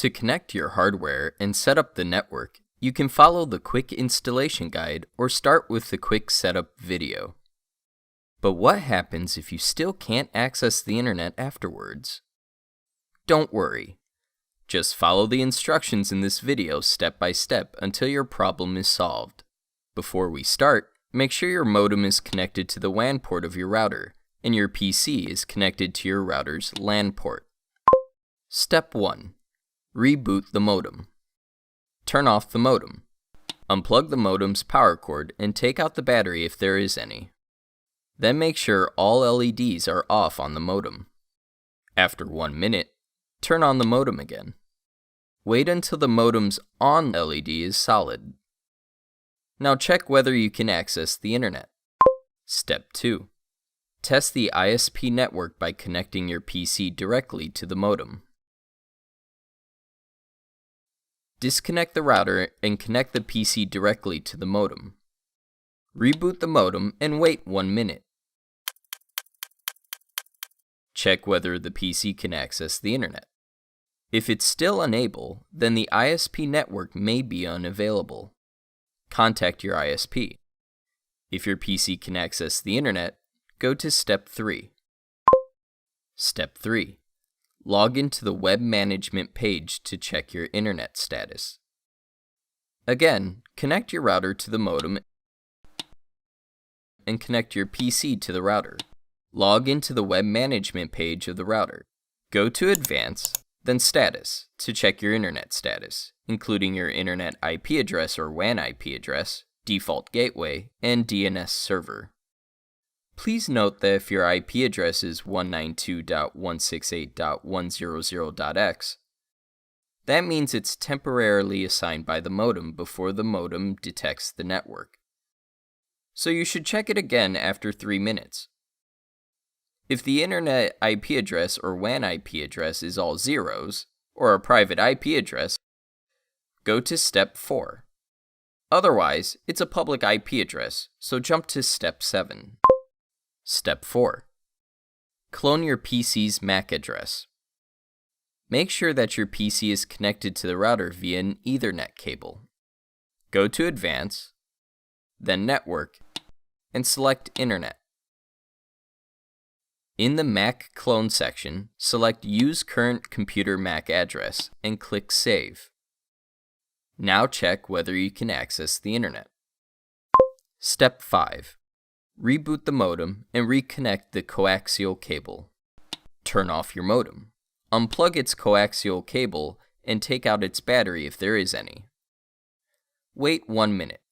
To connect your hardware and set up the network, you can follow the quick installation guide or start with the quick setup video. But what happens if you still can't access the internet afterwards? Don't worry. Just follow the instructions in this video step by step until your problem is solved. Before we start, make sure your modem is connected to the WAN port of your router and your PC is connected to your router's LAN port. Step 1. Reboot the modem. Turn off the modem. Unplug the modem's power cord and take out the battery if there is any. Then make sure all LEDs are off on the modem. After 1 minute, turn on the modem again. Wait until the modem's on LED is solid. Now check whether you can access the internet. Step 2. Test the ISP network by connecting your PC directly to the modem. Disconnect the router and connect the PC directly to the modem. Reboot the modem and wait 1 minute. Check whether the PC can access the internet. If it's still unable, then the ISP network may be unavailable. Contact your ISP. If your PC can access the internet, go to Step 3. Step 3. Log into the web management page to check your internet status. Again, connect your router to the modem and connect your PC to the router. Log into the web management page of the router. Go to Advanced, then Status to check your internet status, including your internet IP address or WAN IP address, default gateway, and DNS server. Please note that if your IP address is 192.168.100.x, that means it's temporarily assigned by the modem before the modem detects the network. So you should check it again after 3 minutes. If the internet IP address or WAN IP address is all zeros, or a private IP address, go to Step 4. Otherwise, it's a public IP address, so jump to Step 7. Step 4. Clone your PC's MAC address. Make sure that your PC is connected to the router via an Ethernet cable. Go to Advanced, then Network, and select Internet. In the MAC clone section, select Use Current Computer MAC Address and click Save. Now check whether you can access the internet. Step 5. Reboot the modem and reconnect the coaxial cable. Turn off your modem. Unplug its coaxial cable and take out its battery if there is any. Wait 1 minute.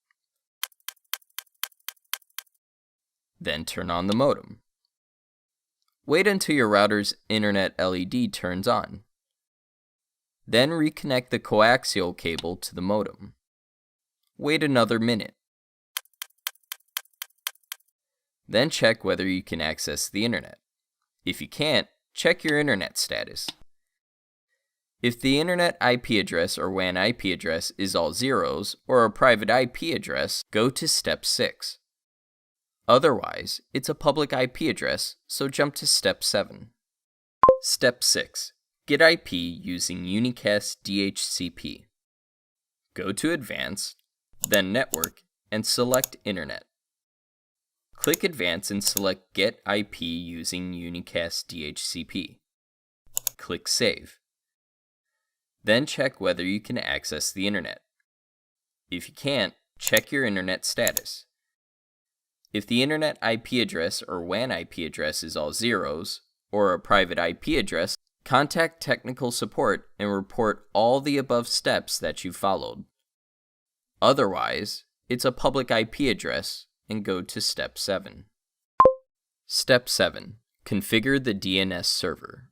Then turn on the modem. Wait until your router's internet LED turns on. Then reconnect the coaxial cable to the modem. Wait another minute. Then check whether you can access the internet. If you can't, check your internet status. If the internet IP address or WAN IP address is all zeros or a private IP address, go to Step 6. Otherwise, it's a public IP address, so jump to Step 7. Step 6. Get IP using unicast DHCP. Go to Advanced, then Network, and select Internet. Click Advanced and select Get IP using unicast DHCP. Click Save. Then check whether you can access the internet. If you can't, check your internet status. If the internet IP address or WAN IP address is all zeros, or a private IP address, contact technical support and report all the above steps that you followed. Otherwise, it's a public IP address and go to Step 7. Step 7. Configure the DNS server.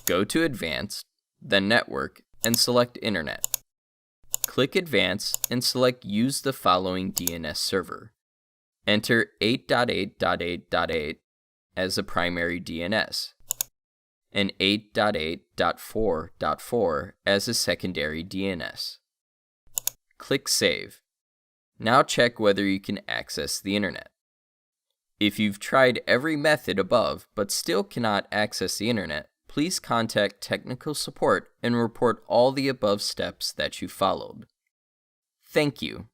Go to Advanced, then Network, and select Internet. Click Advanced and select Use the following DNS server. Enter 8.8.8.8 as the primary DNS, and 8.8.4.4 as a secondary DNS. Click Save. Now check whether you can access the internet. If you've tried every method above but still cannot access the internet, please contact technical support and report all the above steps that you followed. Thank you.